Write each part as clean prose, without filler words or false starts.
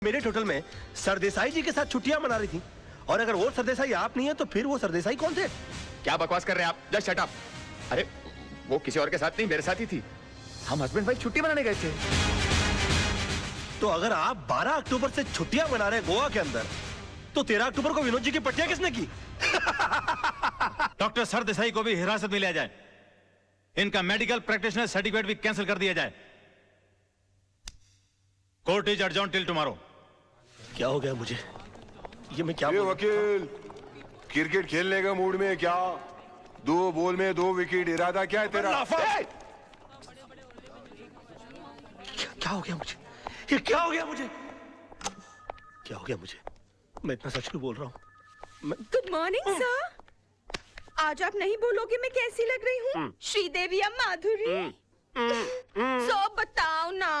मेरे होटल में सरदेसाई जी के साथ छुट्टियां मना रही थी, और अगर वो सरदेसाई आप नहीं है तो फिर वो सरदेसाई कौन थे? क्या बकवास कर रहे हैं आप? Just shut up. अरे वो किसी और के साथ नहीं, मेरे साथ ही थी। हम हस्बैंड वाइफ छुट्टी मनाने गए थे। तो अगर आप 12 अक्टूबर से छुट्टियां मना रहे गोवा के अंदर, तो 13 अक्टूबर को विनोद जी की पट्टियां किसने की? डॉक्टर सरदेसाई को भी हिरासत में लिया जाए, इनका मेडिकल प्रैक्टिशनर सर्टिफिकेट भी कैंसिल कर दिया जाए। Court is adjourn till tomorrow. क्या हो गया मुझे? ये मैं क्या वकील, क्रिकेट खेलने का मूड में क्या? 2 बॉल में 2 विकेट, इरादा क्या है तेरा? क्या हो गया मुझे? ये क्या हो गया मुझे? क्या हो गया मुझे? मैं इतना सच क्यों बोल रहा हूँ? Good morning sir. आज आप नहीं बोलोगे मैं कैसी लग रही हूँ? श्रीदेवी या माधुरी? सब बताओ ना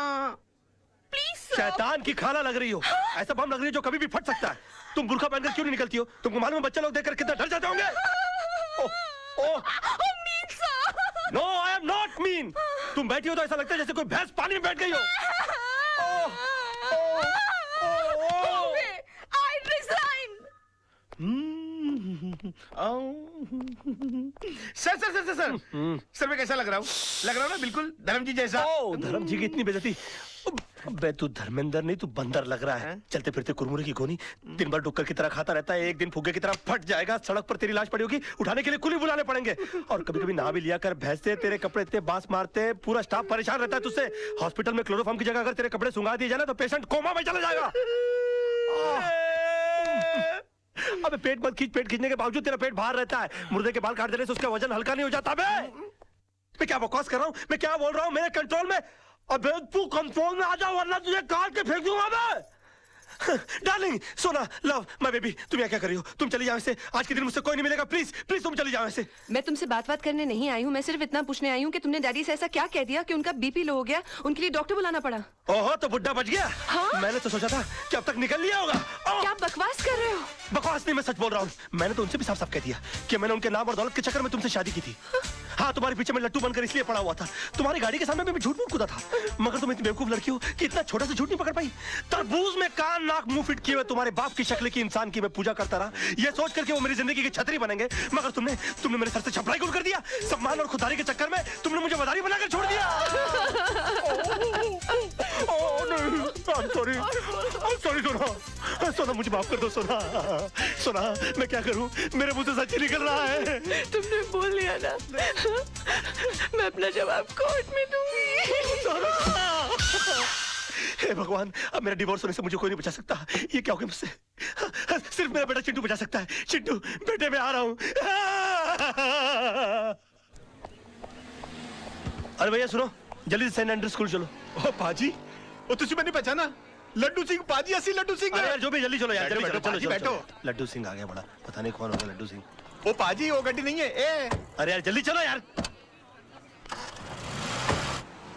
प्लीज। शैतान की खाला लग रही हो। ऐसा बम लग रही है जो कभी भी फट सकता है। तुम बुर्का पहनकर क्यों नहीं निकलती हो? तुमको मालूम है बच्चे लोग देखकर कितना डर जाते होंगे? No, I am not mean. तुम बैठी हो तो ऐसा लगता है जैसे कोई भैंस पानी में बैठ गई हो। I resign. Sir sir sir sir sir मैं कैसा लग रहा हूँ? लग रहा हूँ ना बिल्कुल धर्म जी जैसा। धर्म जी की इतनी बेइज्जती। बे तू धर्मेंद्र नहीं, तू बंदर लग रहा है। चलते फिरते कुरमुरे की गोनी, दिन भर डुक्कर की तरह खाता रहता है। एक दिन फुग्गे की तरह फट जाएगा, सड़क पर तेरी लाश पड़ी होगी, उठाने के लिए कुली बुलाने पड़ेंगे। और कभी कभी नहा भी लिया कर, भैंसे तेरे कपड़े इतने बांस मारते हैं, पूरा स्टाफ परेशान रहता है तुझसे। हॉस्पिटल में क्लोरोफॉर्म की जगह अगर तेरे कपड़े सुंगा दिए जाए तो पेशेंट कोमा में चला जाएगा। अबे पेट मत खींच, पेट खींचने के बावजूद तेरा पेट बाहर रहता है। मुर्दे के बाल काट देने से उसका वजन हल्का नहीं हो जाता। मैं क्या बकवास कर रहा हूँ? मैं क्या बोल रहा हूँ? मेरे कंट्रोल में। अबे तू कंट्रोल में आ जा वरना तुझे काट के फेंक दूंगा मैं। डार्लिंग, सोना, लव, माय बेबी, तुम यहाँ क्या कर रही हो? तुम चली जाओ ऐसे। आज के दिन मुझसे कोई नहीं मिलेगा। प्लीज प्लीज तुम चली जाओ ऐसे। मैं तुमसे बात करने नहीं आई हूँ। मैं सिर्फ इतना पूछने आई हूँ कि तुमने डैडी से ऐसा क्या कह दिया कि उनका बीपी लो हो गया, उनके लिए डॉक्टर बुलाना पड़ा। ओहो, तो बुड्ढा बच गया। हाँ? मैंने तो सोचा था कि अब तक निकल लिया होगा। क्या बकवास कर रहे हो? बकवास नहीं, मैं सच बोल रहा हूँ। मैंने तो उनसे भी साफ साफ कह दिया कि मैंने उनके नाम और दौलत के चक्कर में तुमसे शादी की थी। हाँ, तुम्हारे पीछे मैं लट्टू बनकर इसलिए पड़ा हुआ था। तुम्हारी गाड़ी के सामने भी झूठ मूठ कूदा था। मगर तुम इतनी बेवकूफ लड़की हो कि इतना छोटा सा झूठ नहीं पकड़ पाई। तरबूज में कान नाक मुंह फिट किए हुए तुम्हारे बाप की शक्ल की इंसान की मैं पूजा करता रहा, ये सोच करके वो मेरी जिंदगी की छतरी बनेंगे। मगर तुमने मेरे सर से छपड़ाई गुल कर दिया। सम्मान और खुदारी के चक्कर में तुमने मुझे मदारी बनाकर छोड़ दिया। सॉरी सोना, मुझे माफ कर दो सोना, मैं क्या करूं? मेरे मुंह से सच ही निकल रहा है। तुमने बोल लिया ना, मैं अपना जवाब कोर्ट में दूंगी। हे भगवान, अब मेरा डिवोर्स होने से मुझे कोई नहीं बचा सकता। ये क्या हो गया मुझसे? सिर्फ मेरा बेटा चिंटू बचा सकता है। चिंटू बेटे, मैं आ रहा हूं। अरे भैया सुनो, जल्दी से सेंट एंड्रू स्कूल चलो। ओ पाजी, वो तुझे मैंने पहचाना? लड्डू सिंह पाजी, असली लड्डू सिंह। अरे यार जो भी, जल्दी चलो यार, जल्दी चलो। बैठो। लड्डू सिंह आ गया बड़ा, पता नहीं कौन होगा लड्डू सिंह। वो पाजी, वो गड्डी नहीं है। ए अरे यार जल्दी चलो यार।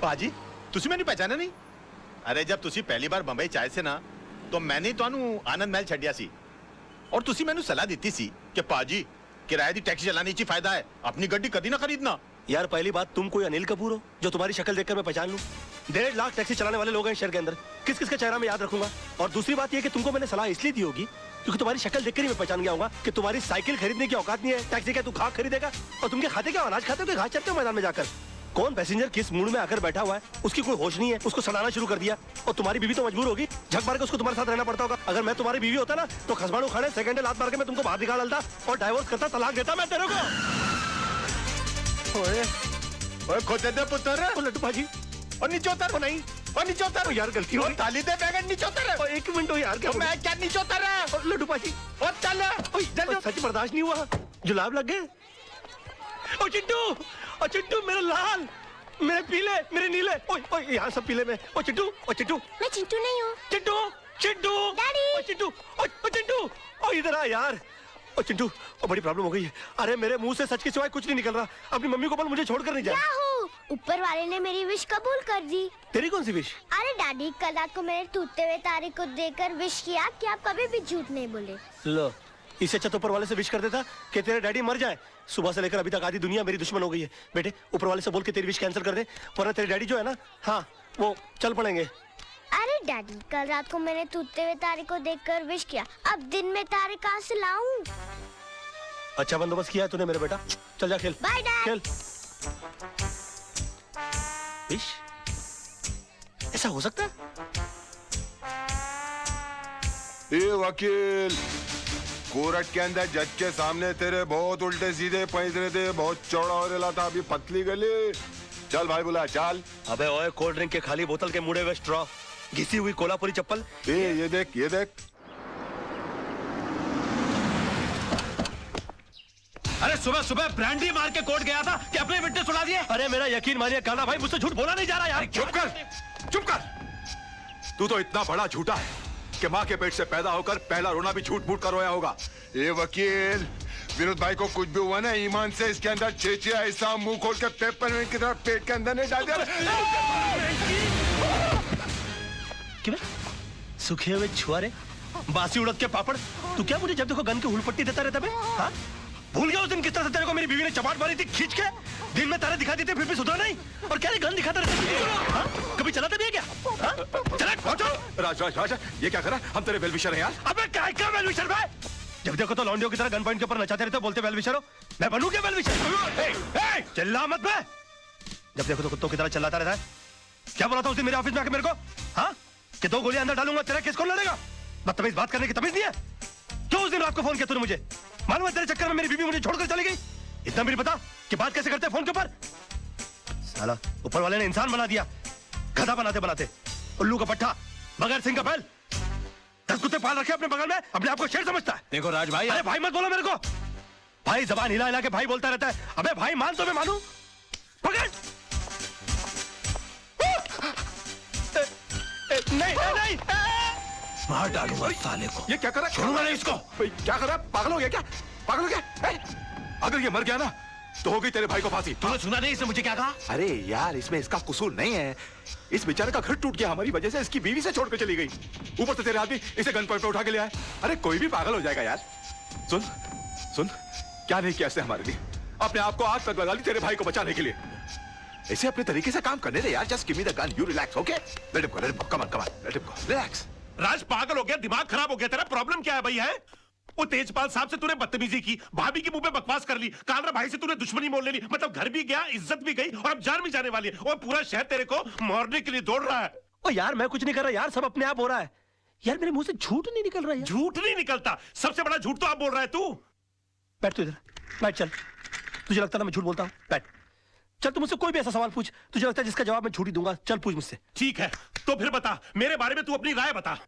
पाजी, तुझे मैंने पहचाना नहीं? अरे जब तुसी पहली बार बंबई चाहे से ना, तो मैंने ਤੁਹਾਨੂੰ आनंद महल छड़िया सी, और तुसी मैंने सलाह दी सी कि पाजी किराए दी टैक्सी चलाने ची फायदा है, अपनी गड्डी कभी ना खरीदना। यार पहली बात, तुम कोई अनिल कपूर हो जो तुम्हारी शक्ल देखकर मैं पहचान लूं? 1.5 लाख टैक्सी चलाने वाले लोग हैं शहर के अंदर, किस किस का चेहरा मैं याद रखूंगा? और दूसरी बात यह कि तुमको मैंने सलाह इसलिए दी होगी क्योंकि तुम्हारी शक्ल देखकर ही मैं पहचान गया होगा कि तुम्हारी साइकिल खरीदने की औकात नहीं है। टैक्सी क्या तू घास खरीदेगा? और तुम क्या खाते, क्या अनाज खाते हो कि घास चरते हो मैदान में जाकर? कौन पैसेंजर किस मूड में आकर बैठा हुआ है, उसकी कोई होश नहीं है, उसको सड़ाना शुरू कर दिया। और तुम्हारी बीवी तो मजबूर होगी, झक मार के उसको तुम्हारे साथ रहना पड़ता होगा। अगर मैं तुम्हारी बीवी होता ना तो खसबाड़ू खाने सेकंड लात मार के मैं तुमको बाहर निकाल डालता और डाइवोर्स करता, तलाक देता मैं तेरे को। ओए खोते दे पुत्र, लड्डू भाजी, और नीचे उतर। नहीं, और नीचे उतर यार, गलती हो। ताली दे बैगन, नीचे उतर। एक मिनट हो यार, क्या मैं क्या नीचे उतर रहा है? लड्डू भाजी, और चल जल्दी। सच बर्दाश्त नहीं हुआ, जुलाब लग गए। ओ चिंटू, मेरा लाल, मेरे पीले, मेरे नीले, ओए यहाँ सब पीले में। ओ चिंटू, मैं चिंटू नहीं हूँ। चिंटू, डैडी। चिंटू, इधर आ यार। ओ चिंटू, बड़ी प्रॉब्लम हो गई है। अरे मेरे मुंह से सच के सिवाय कुछ नहीं निकल रहा। अपनी मम्मी को बोल मुझे छोड़कर नहीं जाए। ऊपर वाले ने मेरी विश कबूल कर दी। तेरी कौन सी विश? अरे डैडी, कल रात को मेरे टूटते हुए तारे को देखकर विश किया कि आप कभी भी झूठ नहीं बोले। लो, इससे अच्छा तो ऊपर वाले से विश कर देता कि तेरे डैडी मर जाए। सुबह से लेकर अभी तक आधी दुनिया मेरी दुश्मन हो गई है। बेटे ऊपर वाले से बोल के तेरी विश कैंसिल कर दे, वरना तेरे डैडी जो है ना, हाँ वो चल पड़ेंगे। अरे डैडी, कल रात को मैंने टूटते हुए तारे को देखकर विश किया, अब दिन में तारे कहाँ से लाऊं? अच्छा बंदोबस्त किया है तूने मेरे बेटा। चल जा खेल। Bye dad. खेल। विश? ऐसा हो सकता है? ए वकील, कोर्ट के अंदर जज के सामने तेरे बहुत उल्टे सीधे पैसे थे, बहुत चौड़ा हो रहा था, अभी पतली गली। चल भाई बुला, चल। अबे ओए, कोल्ड ड्रिंक के खाली बोतल के मुड़े हुए स्ट्रॉ, घिसी हुई कोल्हापुरी चप्पल। ये देख, ये देख। अरे सुबह सुबह ब्रांडी मार के कोर्ट गया था कि अपने विटनेस उड़ा दिए। अरे मेरा यकीन मानिए काना भाई, मुझसे झूठ बोला नहीं जा रहा यार। चुप कर, चुप कर। तू तो इतना बड़ा झूठा है कि माँ के पेट से पैदा होकर पहला रोना भी झूठ मूठ कर रोया होगा। ये वकील, विनोद भाई को कुछ भी हुआ ना, ईमान से इसके अंदर छेछे ऐसा मुंह खोल के पेपर की तरह पेट के अंदर नहीं डाल दिया। क्यों? सूखे हुए छुआरे, बासी उड़द के पापड़। तू क्या मुझे जब देखो गन की हुलपट्टी देता रहता बे? हाँ? भूल गया उस दिन किस तरह से तेरे को मेरी बीवी ने चपाट मारी थी खींच के? दिन में तारे दिखा देते फिर भी सुधरा नहीं, और क्या गन दिखाता रहता? हाँ? कभी चलाते भी है क्या? हाँ? चला पहुंचो। राज राज राज, ये क्या करा? हम तेरे वेलविशर हैं यार। अबे क्या वेलविशर भाई? जब देखो तो लौंडियों की तरह गन पॉइंट के ऊपर नचाते रहते, बोलते वेलविशर हो। मैं बनूं क्या वेलविशर? चिल्ला मत बे। जब देखो तो कुत्तों की तरह चिल्लाता रहता है। क्या बोला था उस दिन मेरे ऑफिस में आके मेरे को? हाँ? कि 2 गोलियां अंदर डालूंगा, तेरा केस कौन लड़ेगा? बदतमीज बात करने की तमीज नहीं है? क्यों उस दिन रात को फोन किया तूने मुझे? मालूम है तेरे चक्कर में मेरी बीवी मुझे छोड़कर चली गई। इतना भी नहीं पता कि बात कैसे करते हैं फोन के ऊपर? साला ऊपर वाले ने इंसान बना दिया, गधा बनाते बनाते। उल्लू का पट्टा, बगैर सिंह का बैल। 10 कुत्ते पाल रखे अपने बगल में, अपने आप को शेर समझता है। देखो राज भाई, अरे भाई मत बोलो मेरे को। भाई जबान हिला हिला के भाई बोलता रहता है। अबे भाई मान तो मैं मानूं। पकड़। नहीं नहीं, मार डालूंगा साले को। ये क्या करा? छोड़ूंगा नहीं इसको। भाई क्या करा? पागल हो गया क्या? पागल हो गया? अगर ये मर गया ना तो हो गई तेरे भाई को फांसी। तूने सुना नहीं इसने मुझे क्या कहा? अरे यार, इसमें इसका कसूर नहीं है। इस बेचारे का घर टूट गया हमारी वजह से, इसकी बीवी से छोड़कर चली गई। ऊपर से तेरे आदमी इसे गन पॉइंट पे उठा के ले आए। अरे कोई भी पागल हो जाएगा यार। सुन सुन, क्या नहीं किया इसने हमारे लिए? अपने आप को आग तक लगा ली तेरे भाई को बचाने के लिए। इसे अपने तरीके से काम करने दे यार। Just give me the gun, you relax, okay? Let him go, let him go, come on come on, let him go, relax. Raj पागल हो गया, दिमाग खराब हो गया तेरा? प्रॉब्लम क्या है भाई? है वो तेजपाल साहब से तूने बदतमीजी की, भाभी के मुंह पे बकवास कर ली, कालरा भाई से तूने दुश्मनी मोल ले ली, मतलब घर भी गया, इज्जत भी गई, और अब जान भी जाने वाली है। और पूरा शहर तेरे को मारने के लिए दौड़ रहा है। ओ यार मैं कुछ नहीं कर रहा यार, सब अपने आप हो रहा है यार। मेरे मुंह से झूठ नहीं निकल रहा है। झूठ नहीं निकलता, सबसे बड़ा झूठ तो आप बोल रहा है तू। बैठ तू इधर, बैठ। चल, तुझे लगता है मैं झूठ बोलता हूँ? बैठ। चल तू मुझसे कोई भी ऐसा सवाल पूछ, तुझे लगता है जिसका जवाब मैं झूठ ही दूंगा। चल पूछ मुझसे। ठीक है, तो फिर बता, मेरे बारे में तू अपनी राय बता।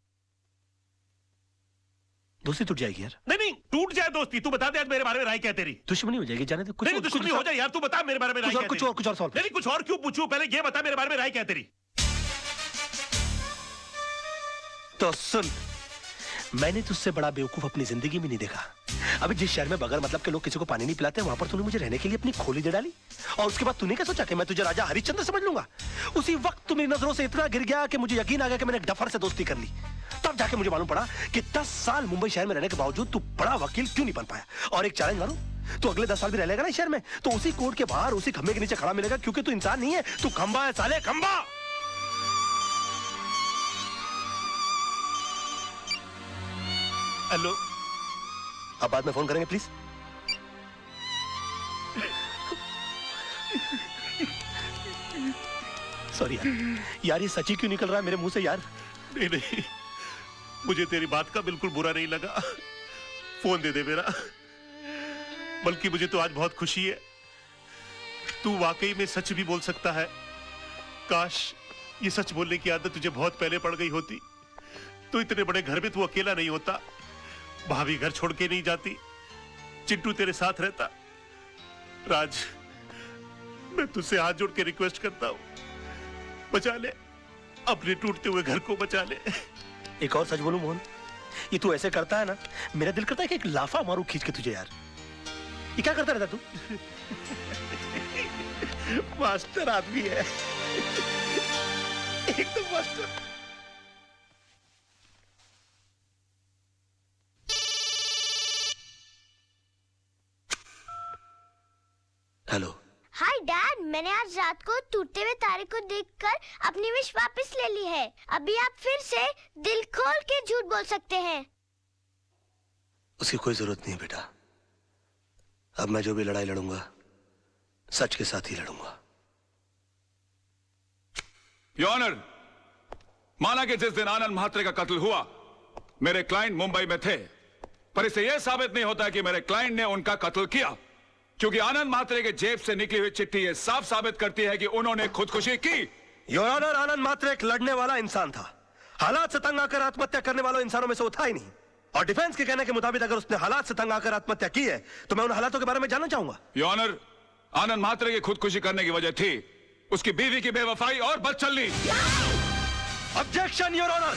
दोस्ती टूट जाएगी यार। नहीं नहीं, टूट जाए दोस्ती, तू बता दे आज मेरे बारे में राय क्या है तेरी? दुश्मनी हो जाएगी, जाने दे। कुछ नहीं दुश्मनी हो जाए यार, तू बता मेरे बारे में राय क्या है तेरी? कुछ और सवाल। नहीं कुछ और क्यों पूछूं, पहले ये बता मेरे बारे में राय क्या है तेरी? तो सुन, मैंने तुझसे बड़ा बेवकूफ अपनी जिंदगी में नहीं देखा। अभी जिस शहर में बगैर मतलब के लोग किसी को पानी नहीं पिलाते, वहां पर तूने मुझे रहने के लिए अपनी खोली दे डाली, और उसके बाद तूने क्या सोचा कि मैं तुझे राजा हरिश्चंद्र समझ लूंगा? उसी वक्त तू मेरी नजरों से इतना गिर गया कि मुझे यकीन आ गया कि मैंने एक डफर से दोस्ती कर ली। तब जाके मुझे मालूम पड़ा कि 10 साल मुंबई शहर में रहने के बावजूद तू बड़ा वकील क्यों नहीं बन पाया। और एक चैलेंज मारूं, तू अगले 10 साल भी रह लेगा ना शहर में, तो उसी कोर्ट के बाहर उसी खंबे के नीचे खड़ा मिलेगा, क्योंकि तू इंसान नहीं है, तू खंबा है साले, खंबा। हेलो, अब बाद में फोन करेंगे प्लीज। सॉरी यार, ये सच्ची क्यों निकल रहा है मेरे मुंह से यार? नहीं नहीं, मुझे तेरी बात का बिल्कुल बुरा नहीं लगा। फोन दे दे मेरा। बल्कि मुझे तो आज बहुत खुशी है, तू वाकई में सच भी बोल सकता है। काश ये सच बोलने की आदत तुझे बहुत पहले पड़ गई होती, तो इतने बड़े घर में तू अकेला नहीं होता, भाभी घर छोड़ के नहीं जाती, चिंटू तेरे साथ रहता। राज, मैं तुझसे हाथ जोड़ के रिक्वेस्ट करता हूं, बचा ले, अपने टूटते हुए घर को बचा ले। एक और सच बोलूं मोहन, ये तू ऐसे करता है ना, मेरा दिल करता है कि एक लाफा मारूं खींच के तुझे यार। ये क्या करता रहता तू? मास्टर आदमी है, एकदम मास्टर। हेलो। हाय डैड, मैंने आज रात को टूटते हुए तारे को देखकर अपनी विश वापस ले ली है। अभी आप फिर से दिल खोल के झूठ बोल सकते हैं। उसकी कोई जरूरत नहीं है बेटा। अब मैं जो भी लड़ाई लड़ूंगा सच के साथ ही लड़ूंगा। योर ऑनर, माना कि जिस दिन आनंद म्हात्रे का कत्ल हुआ मेरे क्लाइंट मुंबई में थे, पर इससे यह साबित नहीं होता कि मेरे क्लाइंट ने उनका कत्ल किया, क्योंकि आनंद म्हात्रे के जेब से निकली हुई चिट्ठी यह साफ साबित करती है कि उन्होंने खुदकुशी की। योर ऑनर, आनंद म्हात्रे एक लड़ने वाला इंसान था। हालात से तंग आकर आत्महत्या करने वालों इंसानों में से वो था ही नहीं। और डिफेंस के कहने के मुताबिक अगर उसने हालात से तंग आकर आत्महत्या की है तो मैं उन हालातों के बारे में जानना चाहूंगा। योर ऑनर, आनंद म्हात्रे की खुदकुशी करने की वजह थी उसकी बीवी की बेवफाई और बदचलनी। Objection your honour.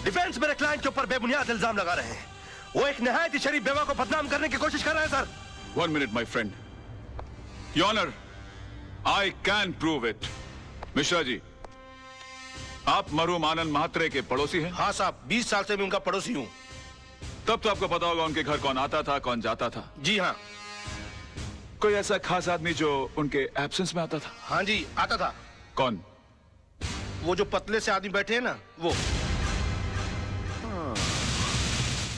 डिफेंस मेरे क्लाइंट के ऊपर बेबुनियाद इल्जाम लगा रहे हैं। वो एक निहायत ही शरीफ बेवा को बदनाम करने की कोशिश कर रहे हैं sir. 1 minute my friend. Your honour, I can prove it. Mishra ji, आप मरहूम आनंद म्हात्रे के पड़ोसी हैं? हाँ साहब, 20 साल से मैं उनका पड़ोसी हूँ। तब तो आपको पता होगा उनके घर कौन आता था कौन जाता था। जी हाँ। कोई ऐसा खास आदमी जो उनके एब्सेंस में आता था? हाँ जी, आता था। कौन? वो जो पतले से आदमी बैठे हैं ना, वो।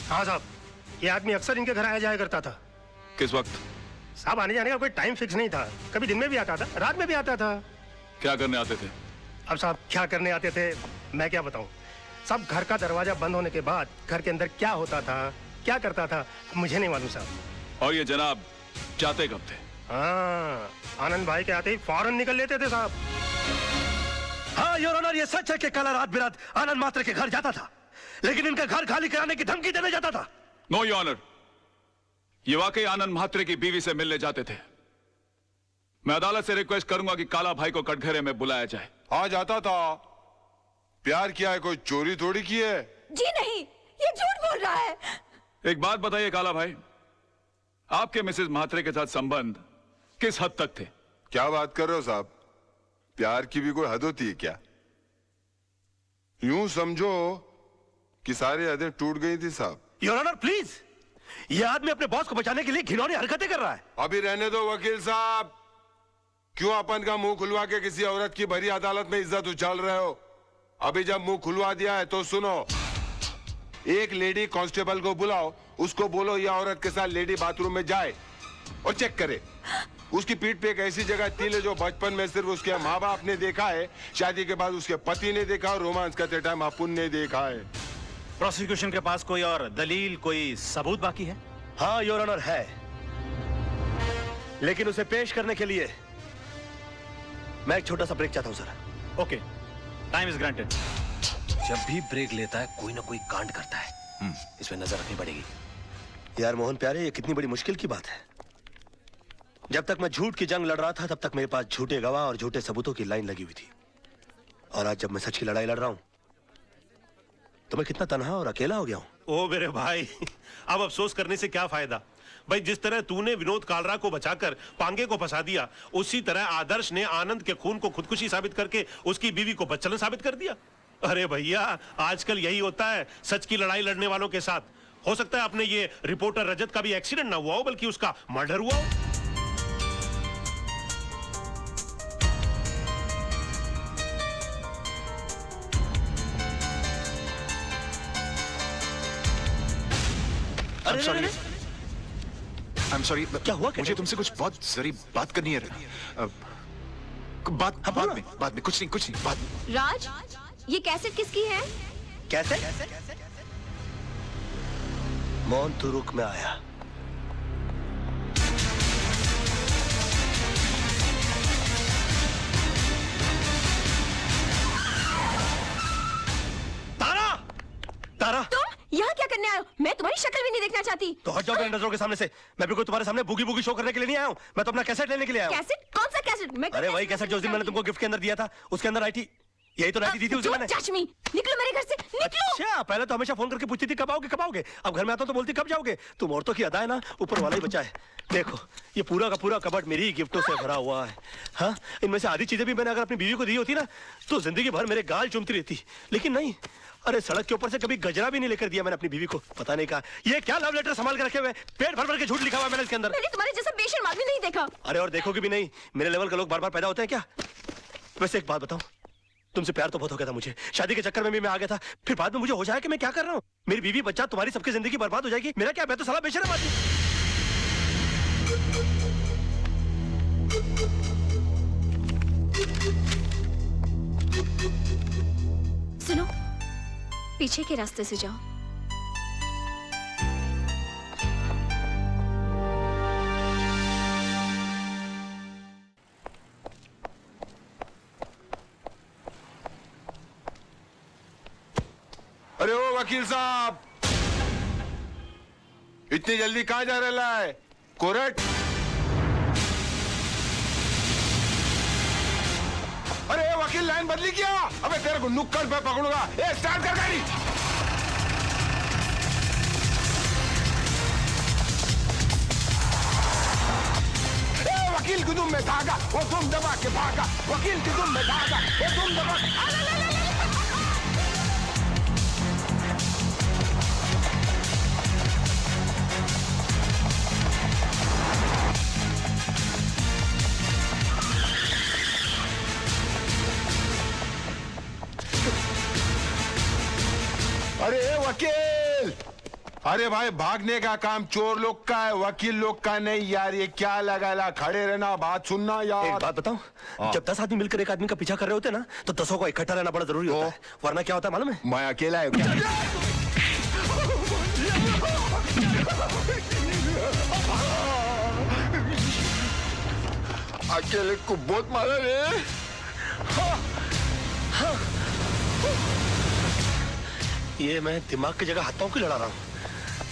हाँ साहब, ये आदमी अक्सर इनके घर आया जाया करता था। किस वक्त? साहब, आने जाने का कोई टाइम फिक्स नहीं था। कभी दिन में भी आता था, रात में भी आता था। क्या करने आते थे? अब साहब, क्या करने आते थे मैं क्या बताऊं। सब घर का दरवाजा बंद होने के बाद घर के अंदर क्या होता था, क्या करता था, मुझे नहीं मालूम साहब। और ये जनाब जाते कब थे? हाँ, आनंद भाई के आते ही फौरन निकल लेते थे साहब। हाँ योर ऑनर, ये सच है कि कल रात बिरात आनंद म्हात्रे के घर जाता था, लेकिन इनका घर खाली कराने की धमकी देने जाता था। नो योर ऑनर, ये वाकई आनंद म्हात्रे की बीवी से मिलने जाते थे। मैं अदालत से रिक्वेस्ट करूंगा कि काला भाई को कटघरे में बुलाया जाए। हाँ, जाता था। प्यार किया है, कोई चोरी थोड़ी की है। जी नहीं, ये झूठ बोल रहा है। एक बात बताइए काला भाई, आपके मिसेस म्हात्रे के साथ संबंध किस हद तक थे? क्या बात कर रहे हो साहब? प्यार की भी कोई हद होती है क्या? यूं समझो कि सारी हदें टूट गई थी साहब। योर ऑनर प्लीज, ये आदमी अपने बॉस को बचाने के लिए घिनौनी हरकतें कर रहा है। अभी रहने दो वकील साहब, क्यों अपन का मुंह खुलवा के किसी औरत की भरी अदालत में इज्जत उछाल रहे हो? अभी जब मुंह खुलवा दिया है तो सुनो, एक लेडी कांस्टेबल को बुलाओ, उसको बोलो ये औरत के साथ लेडी बाथरूम में जाए और चेक करे। उसकी पीठ पे एक ऐसी जगह तिल है जो बचपन में सिर्फ उसके माँ बाप ने देखा है, शादी के बाद उसके पति ने देखा और रोमांस करते टाइम अपुन ने देखा है। प्रोसिक्यूशन के पास कोई और दलील, कोई सबूत बाकी है? हाँ योर ऑनर है, लेकिन उसे पेश करने के लिए मैं एक छोटा सा ब्रेक चाहता हूँ sir. Okay, time is granted. जब भी ब्रेक लेता है कोई ना कोई कांड करता है, इसमें नजर रखनी पड़ेगी। यार मोहन प्यारे, ये कितनी बड़ी मुश्किल की बात है। जब तक मैं झूठ की जंग लड़ रहा था तब तक मेरे पास झूठे गवाह और झूठे सबूतों की लाइन लगी हुई थी, और आज जब मैं सच की लड़ाई लड़ रहा हूं तो मैं कितना तन्हा और अकेला हो गया हूं। ओ मेरे भाई, अब अफसोस करने से क्या फायदा भाई। जिस तरह तूने विनोद कालरा को बचाकर पांगे को फंसा दिया, उसी तरह आदर्श ने आनंद के खून को खुदकुशी साबित करके उसकी बीवी को बदचलन साबित कर दिया। अरे भैया, आजकल यही होता है सच की लड़ाई लड़ने वालों के साथ। हो सकता है अपने ये रिपोर्टर रजत का भी एक्सीडेंट ना हुआ हो, बल्कि उसका मर्डर हुआ हो। I'm sorry, क्या हुआ? मुझे तुमसे कुछ बहुत जरूरी बात करनी है। बाद में कुछ नहीं बाद में। राज, ये कैसेट किसकी है? कैसे? मोहन तू रुक, में आया। तारा, तारा, तुम यहाँ क्या करने आए हो? मैं तुम्हारी शक्ल भी नहीं देखना चाहती। तो हट जाओ मेरे नजरों के सामने से। मैं बिल्कुल तुम्हारे सामने बूगी बूगी शो करने के लिए नहीं आया हूँ, मैं तो अपना कैसेट लेने के लिए आया हूँ। कैसेट? कौन सा कैसेट? मैं अरे वही कैसेट जो उस दिन मैंने तुमको गिफ्ट के अंदर दिया था, उसके अंदर आई थी। यही तो राइटी दी थी उसे मैंने। निकलो मेरे घर से, निकलो। अच्छा, पहले तो हमेशा फोन करके पूछती थी कब आओगे कब आओगे, अब घर में आता तो बोलती कब जाओगे। तुम औरतों की अदा है ना, ऊपर वाला ही बचा है। देखो ये पूरा का पूरा कबर्ड मेरी गिफ्टों से भरा हुआ है। हाँ, इनमें से आधी चीजें भी मैंने अगर अपनी बीवी को दी होती ना तो जिंदगी भर मेरे गाल चूमती रहती, लेकिन नहीं। अरे सड़क के ऊपर से कभी गजरा भी नहीं लेकर दिया मैंने अपनी बीवी को। पता नहीं कहा ये क्या लव लेटर संभाल के रखे हुए, पेट भर भर के झूठ लिखा हुआ मैंने इसके अंदर। मैंने तुम्हारे जैसा बेशर्म आदमी नहीं देखा। अरे और देखोगे भी नहीं, मेरे लेवल के लोग बार बार पैदा होते हैं क्या? वैसे एक बात बताऊं, तुमसे प्यार तो बहुत हो गया था मुझे, शादी के चक्कर में भी मैं आ गया था, फिर बाद में मुझे हो जाए कि मैं क्या कर रहा हूँ, मेरी बीवी बच्चा तुम्हारी सबकी जिंदगी बर्बाद हो जाएगी, मेरा क्या? मैं तो साला बेशर्म आदमी। सुनो, पीछे के रास्ते से जाओ। अरे ओ वकील साहब, इतनी जल्दी कहाँ जा रहा है? कोर्ट? अरे वकील लाइन बदली क्या? अबे तेरे को नुक्कड़ पे पकड़ूंगा। ए स्टार्ट कर गाड़ी। ए वकील की दुम में धागा, वो तुम दबा के भागा। वकील की दुम में धागा, वो तुम दबा। अरे वकील, अरे भाई भागने का काम चोर लोग का है, वकील लोग का नहीं यार। ये क्या लगा खड़े रहना, बात सुनना यार। एक बात बताऊं, जब 10 आदमी मिलकर एक आदमी का पीछा कर रहे होते ना तो 10 को इकट्ठा रहना बड़ा जरूरी होता है, वरना क्या होता है मालूम है? मैं अकेला है क्या? अकेले को बहुत मारा रे। ये मैं दिमाग की जगह हाथों की लड़ा रहा हूँ।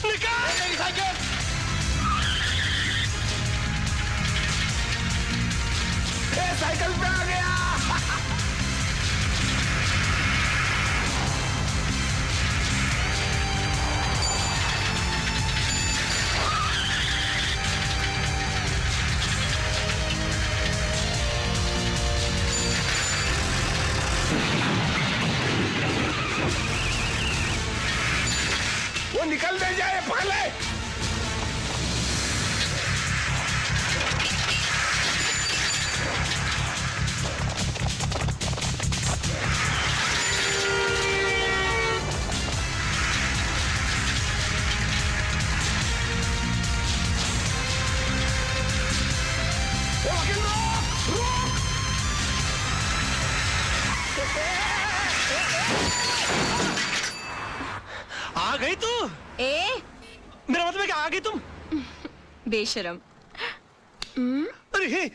निकाल मेरी साइकिल। साइकिल पे आ गया। वो निकल दे जाए, पकड़ ले। आ गई तू? मेरा मतलब है कि आ गई तुम? बेशरम। अरे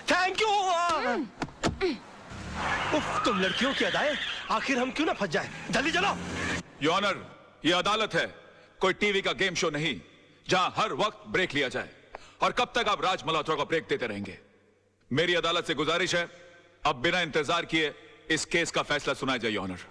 थैंक यू। तुम लड़कियों की अदाएं, आखिर हम क्यों ना फंस जाए? जल्दी चलो। योर ऑनर, ये अदालत है, कोई टीवी का गेम शो नहीं जहां हर वक्त ब्रेक लिया जाए। और कब तक आप राज मल्होत्रा को ब्रेक देते रहेंगे? मेरी अदालत से गुजारिश है, अब बिना इंतजार किए इस केस का फैसला सुनाया जाए your honour.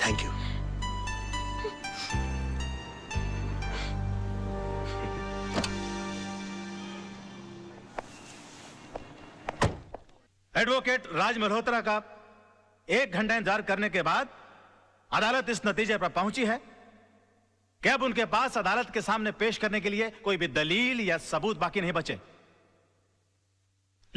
Thank you. Advocate Raj Malhotra का 1 घंटा इंतजार करने के बाद अदालत इस नतीजे पर पहुंची है कि अब उनके पास अदालत के सामने पेश करने के लिए कोई भी दलील या सबूत बाकी नहीं बचे।